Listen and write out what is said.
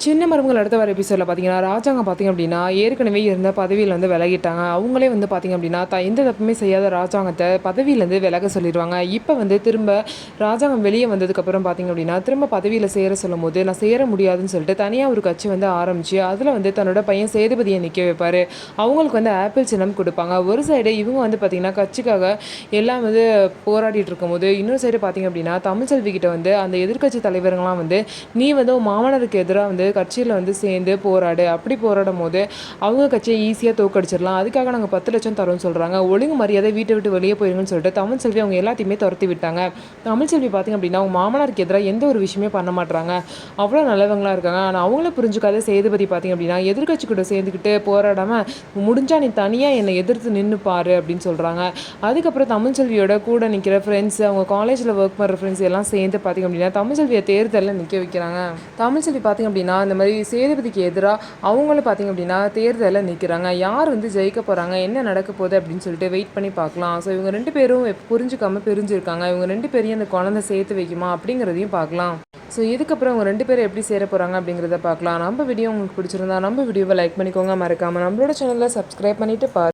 சின்ன மருமகள் அடுத்த வர எபிசோடில் பார்த்தீங்கன்னா ராஜாங்க பார்த்தீங்க அப்படின்னா ஏற்கனவே இருந்த பதவியில் வந்து விலகிட்டாங்க. அவங்களே வந்து பார்த்தீங்க அப்படின்னா எந்த தப்புமே செய்யாத ராஜாங்கத்தை பதவியிலேருந்து விலக சொல்லிடுவாங்க. இப்போ வந்து திரும்ப ராஜாங்கம் வெளியே வந்ததுக்கப்புறம் பார்த்தீங்க அப்படின்னா திரும்ப பதவியில் சேர சொல்லும் போது நான் சேர முடியாதுன்னு சொல்லிட்டு தனியாக ஒரு கட்சி வந்து ஆரம்பித்து அதில் வந்து தன்னோட பையன் சேதுபதியை நிற்க வைப்பார். அவங்களுக்கு வந்து ஆப்பிள் சின்னம் கொடுப்பாங்க. ஒரு சைடு இவங்க வந்து பார்த்திங்கன்னா கட்சிக்காக எல்லாம் வந்து போராடிட்டு இருக்கும்போது இன்னொரு சைடு பார்த்திங்க அப்படின்னா தமிழ்ச்செல்வி கிட்ட வந்து அந்த எதிர்க்கட்சி தலைவர்கள்லாம் வந்து நீ வந்து உன் மாமனருக்கு எதிராக வந்து கட்சியில் வந்து சேர்ந்து போராடு, அப்படி போராடும் போது அவங்க கட்சியை ஈஸியாக தோக்கடிச்சிடலாம், அதுக்காக நாங்கள் 10 லட்சம் தரோம்னு சொல்கிறாங்க, ஒழுங்கு மரியாதை வீட்டை விட்டு வெளியே போயிருங்கன்னு சொல்லிட்டு தமிழ்ச்செல்வி அவங்க எல்லாத்தையுமே துரத்தி விட்டாங்க. தமிழ்ச்செல்வி பார்த்திங்க அப்படின்னா அவங்க மாமனாருக்கு எதிராக எந்த ஒரு விஷயமே பண்ண மாட்டாங்க, அவ்வளோ நல்லவங்களாக இருக்காங்க. ஆனால் அவங்கள புரிஞ்சுக்காத சேதுபதி பார்த்திங்க அப்படின்னா எதிர்கட்சி கூட சேர்ந்துக்கிட்டு போராடாமல் முடிஞ்சா நீ தனியாக என்னை எதிர்த்து நின்று பாரு அப்படின்னு சொல்கிறாங்க. அதுக்கப்புறம் தமிழ்ச்செல்வியோட கூட நிற்கிற ஃப்ரெண்ட்ஸ், அவங்க காலேஜில் ஒர்க் பண்ணுற ஃப்ரெண்ட்ஸ் எல்லாம் சேர்ந்து பார்த்திங்க அப்படின்னா தமிழ்ச்செல்வியை தேர்தலில் நிற்க வைக்கிறாங்க. தமிழ்ச்செல்வி பார்த்திங்க அப்படின்னா இந்த மாதிரி சேதுபதிக்கு எதிராக அவங்களும் பார்த்திங்க அப்படின்னா தேர்தலில் நிற்கிறாங்க. யார் வந்து ஜெயிக்க போகிறாங்க, என்ன நடக்க போகுது அப்படின்னு சொல்லிட்டு வெயிட் பண்ணி பார்க்கலாம். ஸோ இவங்க 2 பேரும் புரிஞ்சுக்காமல் பிரிஞ்சிருக்காங்க. இவங்க 2 பேரையும் அந்த குழந்தை சேர்த்து வைக்குமா அப்படிங்கிறதையும் பார்க்கலாம். ஸோ இதுக்கப்புறம் அவங்க 2 பேரும் எப்படி சேர போகிறாங்க அப்படிங்கிறத பார்க்கலாம். நம்ம வீடியோ உங்களுக்கு பிடிச்சிருந்தா நம்ம வீடியோவை லைக் பண்ணிக்கோங்க, மறக்காமல் நம்மளோட சேனலில் சப்ஸ்கிரைப் பண்ணிவிட்டு